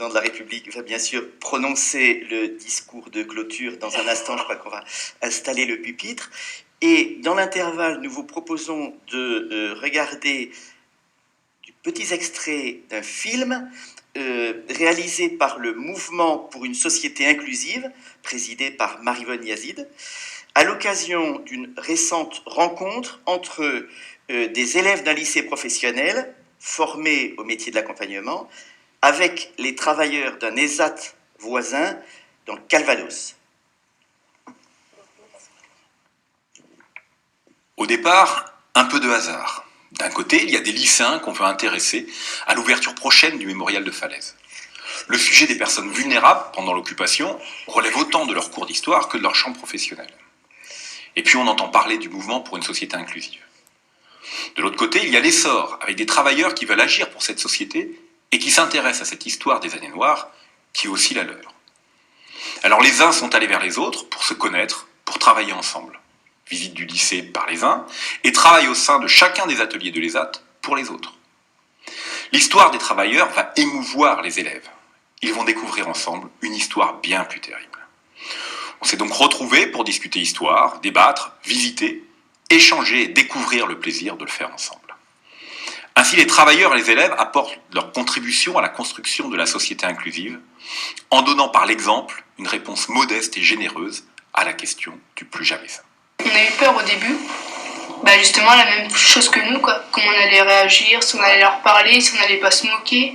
président de la République va bien sûr prononcer le discours de clôture. Dans un instant, je crois qu'on va installer le pupitre. Et dans l'intervalle, nous vous proposons de regarder des petits extraits d'un film réalisé par le Mouvement pour une société inclusive, présidé par Marivonne Yazid, à l'occasion d'une récente rencontre entre des élèves d'un lycée professionnel formés au métier de l'accompagnement avec les travailleurs d'un ESAT voisin dans le Calvados. Au départ, un peu de hasard. D'un côté, il y a des lycéens qu'on veut intéresser à l'ouverture prochaine du mémorial de Falaise. Le sujet des personnes vulnérables pendant l'occupation relève autant de leur cours d'histoire que de leur champ professionnel. Et puis on entend parler du mouvement pour une société inclusive. De l'autre côté, il y a l'essor, avec des travailleurs qui veulent agir pour cette société et qui s'intéressent à cette histoire des années noires, qui est aussi la leur. Alors les uns sont allés vers les autres pour se connaître, pour travailler ensemble. Visite du lycée par les uns, et travail au sein de chacun des ateliers de l'ESAT pour les autres. L'histoire des travailleurs va émouvoir les élèves. Ils vont découvrir ensemble une histoire bien plus terrible. On s'est donc retrouvés pour discuter histoire, débattre, visiter, échanger et découvrir le plaisir de le faire ensemble. Ainsi, les travailleurs et les élèves apportent leur contribution à la construction de la société inclusive, en donnant par l'exemple une réponse modeste et généreuse à la question du plus jamais ça. On a eu peur au début, justement la même chose que nous, quoi. Comment on allait réagir, si on allait leur parler, si on n'allait pas se moquer.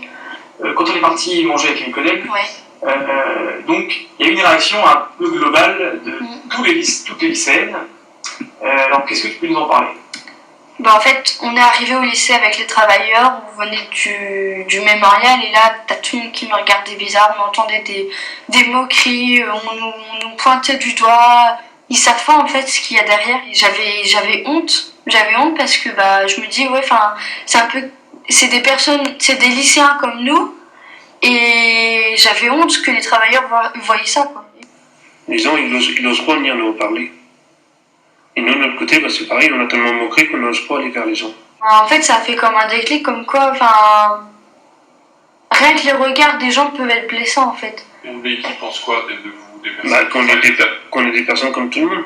Quand on est parti manger avec mes collègues, ouais. donc il y a eu une réaction un peu globale de toutes les lycéennes. Alors qu'est-ce que tu peux nous en parler? En fait, on est arrivé au lycée avec les travailleurs, on venait du mémorial et là, t'as tout le monde qui me regardait bizarre, on entendait des moqueries, on nous pointait du doigt. Ils savent pas en fait ce qu'il y a derrière. J'avais honte parce que je me dis c'est des personnes, c'est des lycéens comme nous et j'avais honte que les travailleurs voyaient ça, quoi. Les gens ils n'osent pas venir nous parler. Et nous de notre côté c'est pareil, on a tellement moqué qu'on n'ose pas aller vers les gens. En fait ça fait comme un déclic, comme quoi rien que les regards des gens peuvent être blessants en fait. Mais qui pense quoi de vous, des personnes qu'on est des personnes comme tout le monde.